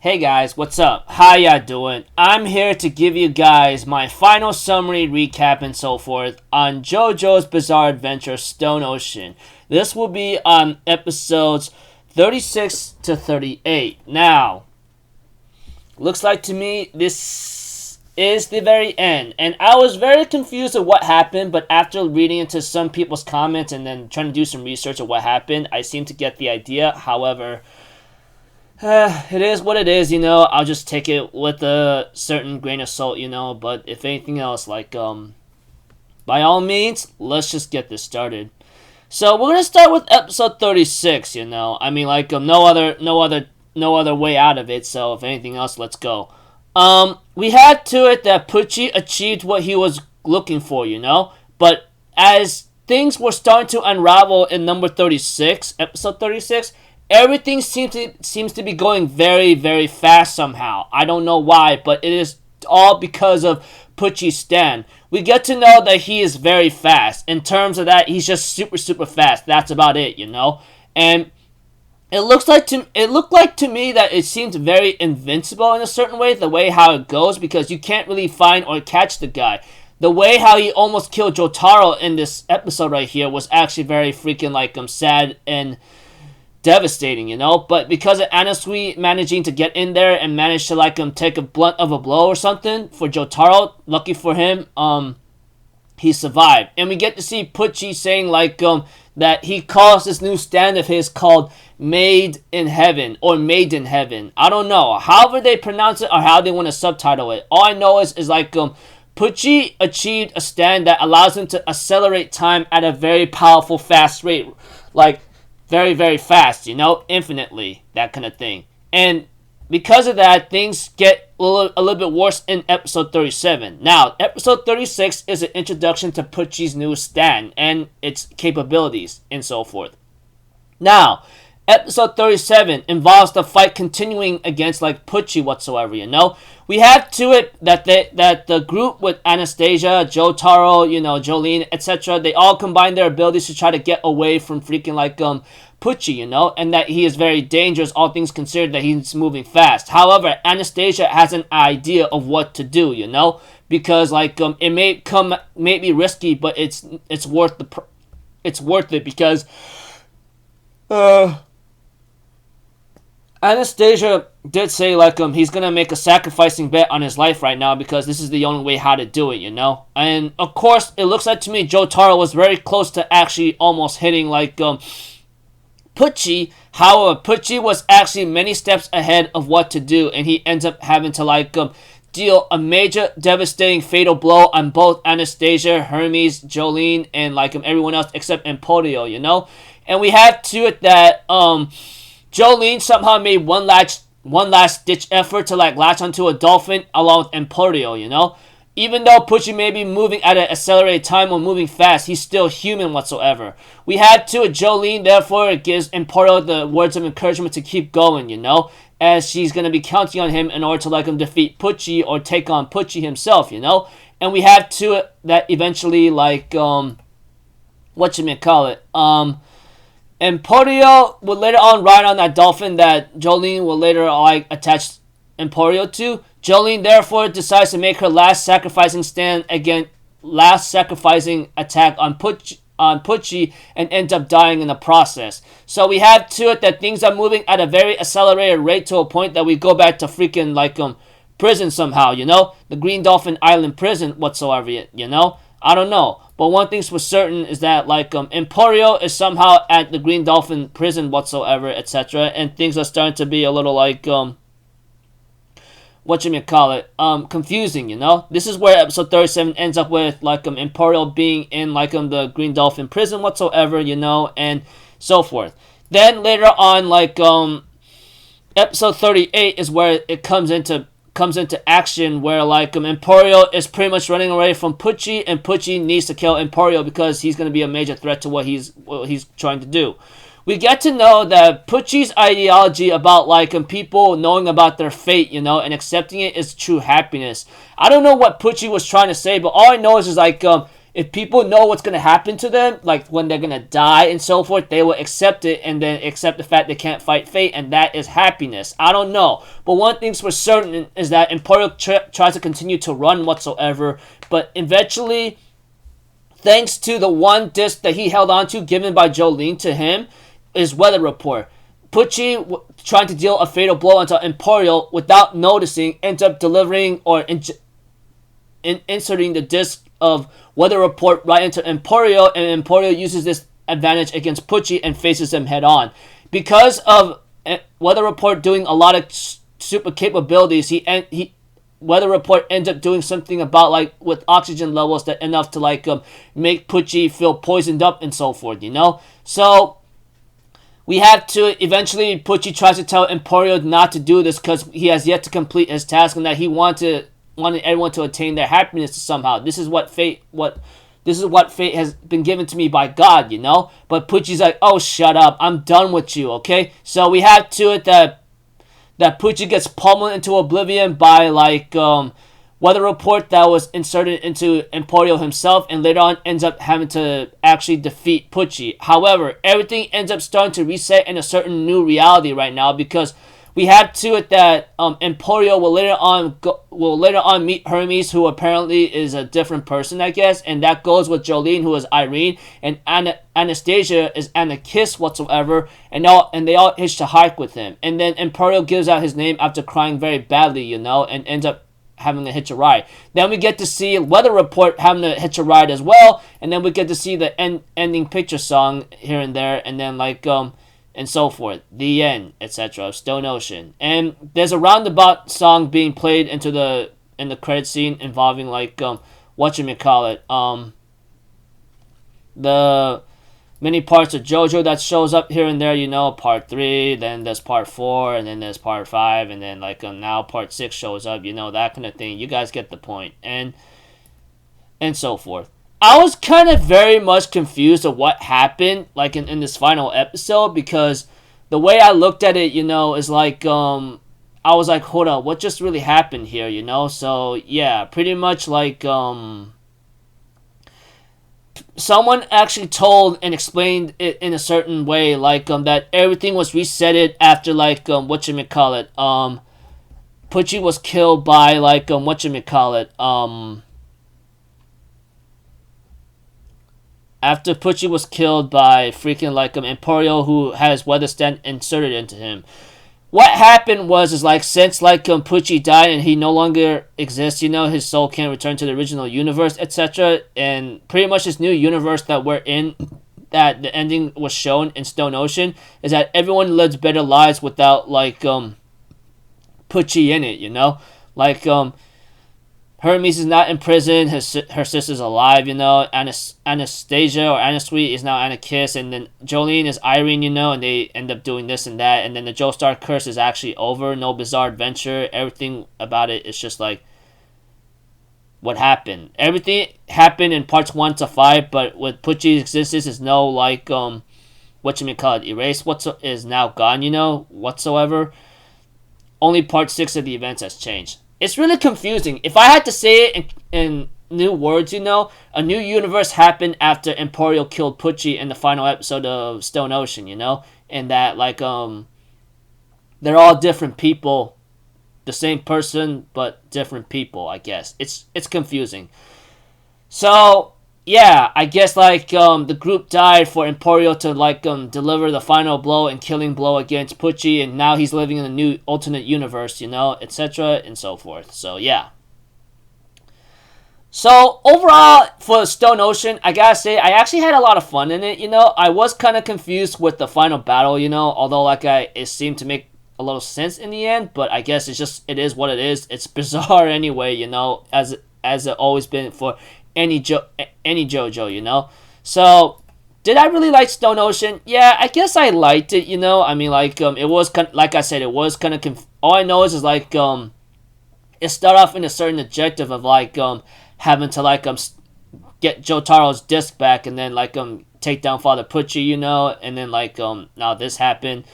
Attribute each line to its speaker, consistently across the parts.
Speaker 1: Hey guys, what's up? How ya doing? I'm here to give you guys my final summary, recap, and so forth on JoJo's Bizarre Adventure Stone Ocean. This will be on episodes 36 to 38. Now, looks like to me this is the very end. And I was very confused of what happened, but after reading into some people's comments and then trying to do some research of what happened, I seem to get the idea. However, it is what it is, I'll just take it with a certain grain of salt, but if anything else, by all means, let's just get this started. So we're gonna start with episode 36, no other way out of it, so if anything else, let's go. We had to it that Pucci achieved what he was looking for, but as things were starting to unravel in episode 36, everything seems to be going very, very fast somehow. I don't know why, but it is all because of Pucci's stand. We get to know that he is very fast. In terms of that, he's just super, super fast. That's about it, And it looked like to me that it seemed very invincible in a certain way, the way how it goes, because you can't really find or catch the guy. The way how he almost killed Jotaro in this episode right here was actually very freaking sad and devastating, but because of Anasui managing to get in there and manage to take a blunt of a blow or something for Jotaro, lucky for him, he survived. And we get to see Pucci saying that he calls this new stand of his called Made in Heaven or Made in Heaven. I don't know however they pronounce it or how they want to subtitle it. All I know is Pucci achieved a stand that allows him to accelerate time at a very powerful fast rate, very, very fast, infinitely, that kind of thing. And because of that, things get a little bit worse in episode 37. Now, episode 36 is an introduction to Pucci's new stand and its capabilities and so forth. Now, episode 37 involves the fight continuing against Pucci whatsoever, We have to it that the group with Anastasia, Jotaro, Jolene, etc., they all combine their abilities to try to get away from freaking Pucci, and that he is very dangerous, all things considered, that he's moving fast. However, Anastasia has an idea of what to do, because it may be risky, but it's worth it because Anastasia did say he's gonna make a sacrificing bet on his life right now because this is the only way how to do it, And of course, it looks like to me Jotaro was very close to actually almost hitting Pucci. However, Pucci was actually many steps ahead of what to do, and he ends up having to deal a major, devastating, fatal blow on both Anastasia, Hermes, Jolene, and everyone else except Emporio, And we have to it that Jolene somehow made one last ditch effort to latch onto a dolphin along with Emporio, Even though Pucci may be moving at an accelerated time or moving fast, he's still human whatsoever. We had to Jolene, therefore it gives Emporio the words of encouragement to keep going, as she's going to be counting on him in order to defeat Pucci or take on Pucci himself, And we have to it that eventually Emporio will later on ride on that dolphin that Jolene will later attach Emporio to. Jolene therefore decides to make her last sacrificing attack on Pucci and ends up dying in the process. So we have to it that things are moving at a very accelerated rate to a point that we go back to freaking prison somehow, the Green Dolphin Island prison whatsoever, I don't know. But one thing's for certain is that Emporio is somehow at the Green Dolphin prison whatsoever, etc. And things are starting to be a little confusing, This is where episode 37 ends up with Emporio being in the Green Dolphin prison whatsoever, and so forth. Then later on, episode 38 is where it comes into action, where Emporio is pretty much running away from Pucci, and Pucci needs to kill Emporio because he's going to be a major threat to what he's trying to do. We get to know that Pucci's ideology about people knowing about their fate, and accepting it is true happiness. I don't know what Pucci was trying to say, but all I know is if people know what's gonna happen to them, like when they're gonna die and so forth, they will accept it and then accept the fact they can't fight fate, and that is happiness. I don't know, but one thing's for certain is that Emporio tries to continue to run whatsoever, but eventually, thanks to the one disc that he held onto given by Jolene to him, is Weather Report. Pucci, trying to deal a fatal blow onto Emporio without noticing, ends up delivering or inserting the disc of Weather Report right into Emporio, and Emporio uses this advantage against Pucci and faces him head on. Because of Weather Report doing a lot of super capabilities, Weather Report ends up doing something about, like, with oxygen levels that enough to, like, make Pucci feel poisoned up and so forth, you know? So we have to eventually, Pucci tries to tell Emporio not to do this because he has yet to complete his task, and that he wanted everyone to attain their happiness somehow. This is what fate has been given to me by God, you know? But Pucci's like, oh, shut up, I'm done with you, okay? So we have to it that Pucci gets pummeled into oblivion by, like, Weather Report that was inserted into Emporio himself, and later on ends up having to actually defeat Pucci. However, everything ends up starting to reset in a certain new reality right now, because we have to it that Emporio will later on meet Hermes, who apparently is a different person, I guess, and that goes with Jolene, who is Irene, and Anastasia is Anna Kiss whatsoever, and they all hitch a hike with him. And then Emporio gives out his name after crying very badly, you know, and ends up having to hitch a ride. Then we get to see Weather Report having to hitch a ride as well, and then we get to see the ending picture song here and there, and then, like, and so forth, the end, etc. of Stone Ocean. And there's a roundabout song being played in the credit scene involving, like, whatchamacallit, the many parts of JoJo that shows up here and there, you know, part 3, then there's part 4, and then there's part 5, and then, like, now part 6 shows up, you know, that kind of thing. You guys get the point, and so forth. I was kind of very much confused of what happened, like, in this final episode, because the way I looked at it, you know, is like, I was like, hold up, what just really happened here, you know? So, yeah, pretty much, like, someone actually told and explained it in a certain way, like, that everything was resetted after, like, whatchamacallit, Pucci was killed by, like, after Pucci was killed by freaking, like, Emporio, who has Weather Stand inserted into him. What happened was like, since, like, Pucci died and he no longer exists, you know, his soul can't return to the original universe, etc. And pretty much this new universe that we're in, that the ending was shown in Stone Ocean, is that everyone lives better lives without, like, Pucci in it, you know? Like, Hermes is not in prison, her sister's alive, you know, Anastasia or Anasweet is now Anna Kiss, and then Jolene is Irene, you know, and they end up doing this and that, and then the Joestar curse is actually over, no bizarre adventure, everything about it is just like, what happened? Everything happened in parts 1 to 5, but with Pucci's existence is no, like, erased, is now gone, you know, whatsoever. Only part 6 of the events has changed. It's really confusing. If I had to say it in new words, you know, a new universe happened after Emporio killed Pucci in the final episode of Stone Ocean, you know? And that, like, they're all different people. The same person, but different people, I guess. It's confusing. So, yeah, I guess, like, the group died for Emporio to, like, deliver the final blow and killing blow against Pucci, and now he's living in a new alternate universe, you know, etc. and so forth. So, yeah. So, overall, for Stone Ocean, I gotta say, I actually had a lot of fun in it, you know. I was kind of confused with the final battle, you know, although, like, it seemed to make a little sense in the end, but I guess it is what it is. It's bizarre anyway, you know, as it always been for any JoJo, you know. So, did I really like Stone Ocean? Yeah, I guess I liked it, you know. I mean, like, it was kind of, like I said, it was kind of all I know is like, it started off in a certain objective of, like, having to, like, get Jotaro's disc back, and then, like, take down Father Pucci, you know, and then, like, now this happened.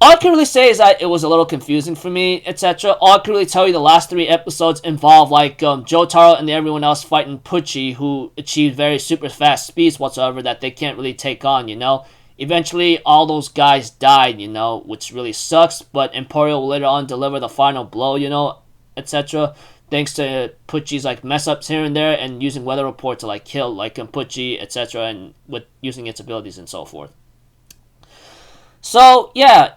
Speaker 1: All I can really say is that it was a little confusing for me, etc. All I can really tell you, the last 3 episodes involve like Jotaro and everyone else fighting Pucci, who achieved very super fast speeds whatsoever that they can't really take on, you know. Eventually, all those guys died, you know, which really sucks, but Emporio will later on deliver the final blow, you know, etc. Thanks to Pucci's like mess ups here and there, and using Weather Report to like kill like Pucci, etc., and with using its abilities and so forth. So yeah,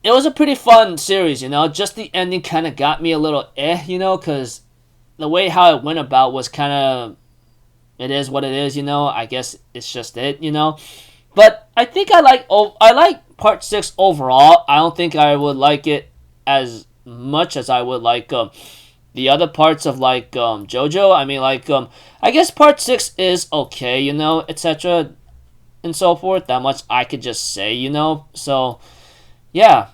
Speaker 1: it was a pretty fun series, you know. Just the ending kind of got me a little you know, because the way how it went about was kind of, it is what it is, you know. I guess it's just it, you know. But I think I like part 6 overall. I don't think I would like it as much as I would like the other parts of like JoJo. I mean, like I guess part 6 is okay, you know, etc. and so forth. That much I could just say, you know. So yeah,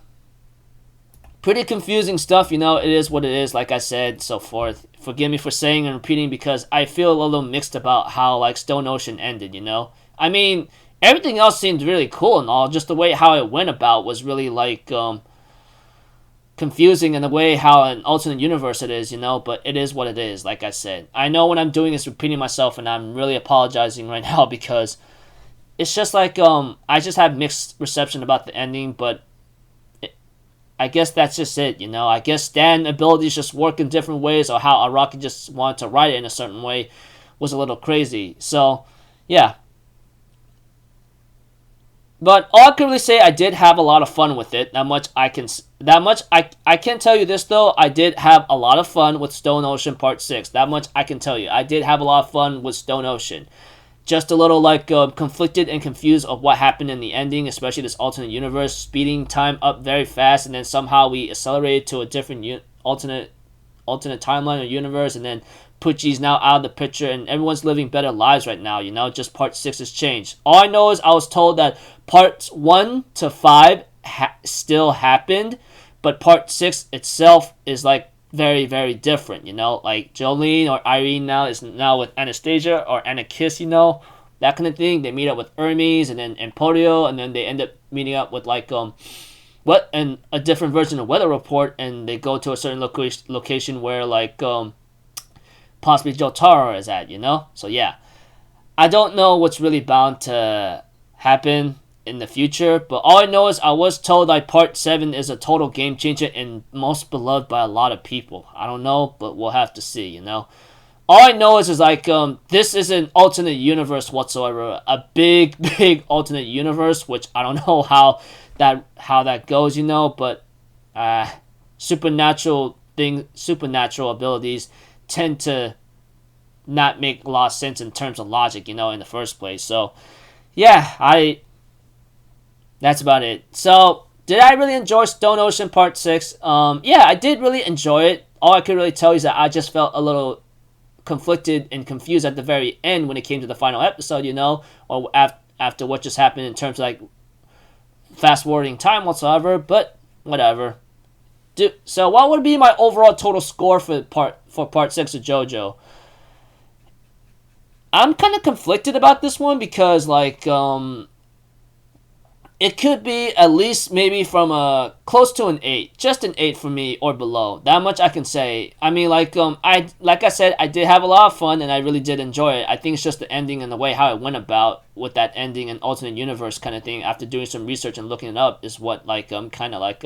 Speaker 1: pretty confusing stuff, you know. It is what it is, like I said, so forth. Forgive me for saying and repeating, because I feel a little mixed about how like Stone Ocean ended, you know. I mean, everything else seemed really cool and all, just the way how it went about was really like confusing in the way how an alternate universe it is, you know. But it is what it is, like I said. I know what I'm doing is repeating myself, and I'm really apologizing right now, because it's just like I just have mixed reception about the ending. But I guess that's just it, you know. I guess Stan abilities just work in different ways, or how Araki just wanted to write it in a certain way was a little crazy. So yeah. But all I can really say, I did have a lot of fun with it. I can tell you this though. I did have a lot of fun with Stone Ocean Part 6. That much I can tell you. I did have a lot of fun with Stone Ocean. Just a little like conflicted and confused of what happened in the ending, especially this alternate universe, speeding time up very fast, and then somehow we accelerated to a different alternate timeline or universe, and then Pucci's now out of the picture, and everyone's living better lives right now, you know. Just part 6 has changed. All I know is I was told that parts 1 to 5 still happened, but part 6 itself is like very, very different, you know. Like Jolene or Irene now is now with Anastasia or Anakiss, you know, that kind of thing. They meet up with Hermes and then Emporio, and then they end up meeting up with like and a different version of Weather Report, and they go to a certain location where like possibly Jotaro is at, you know. So yeah, I don't know what's really bound to happen in the future, but all I know is I was told like part 7 is a total game changer and most beloved by a lot of people. I don't know, but we'll have to see, you know. All I know is like this is an alternate universe whatsoever, a big alternate universe, which I don't know how that goes, you know. But supernatural abilities tend to not make a lot of sense in terms of logic, you know, in the first place. So yeah, that's about it. So did I really enjoy Stone Ocean Part 6? Yeah, I did really enjoy it. All I could really tell you is that I just felt a little conflicted and confused at the very end when it came to the final episode, you know, or after what just happened in terms of like fast forwarding time whatsoever. But whatever. So what would be my overall total score for part 6 of JoJo? I'm kind of conflicted about this one, because like it could be at least maybe from close to an 8, just an 8 for me or below. That much I can say. I mean, like I said, I did have a lot of fun and I really did enjoy it. I think it's just the ending and the way how it went about with that ending and alternate universe kind of thing. After doing some research and looking it up, is what like kind of like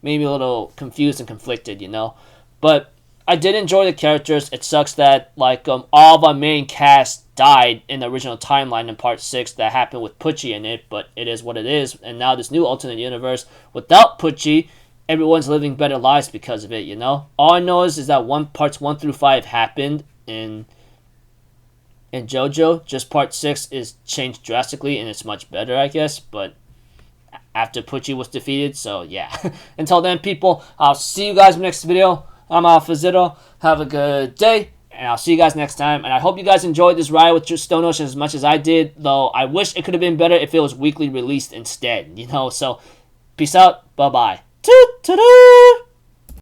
Speaker 1: maybe a little confused and conflicted, you know. But I did enjoy the characters. It sucks that like all of our main cast died in the original timeline in part 6 that happened with Pucci in it, but it is what it is. And now this new alternate universe without Pucci, everyone's living better lives because of it, you know. All I know is that parts 1 through 5 happened in JoJo. Just part 6 is changed drastically and it's much better, I guess, but after Pucci was defeated. So yeah. Until then, people, I'll see you guys in the next video. I'm Alpha Zero. Have a good day, and I'll see you guys next time. And I hope you guys enjoyed this ride with Stone Ocean as much as I did, though I wish it could have been better if it was weekly released instead, you know. So peace out. Bye-bye. Toot-toot-toot.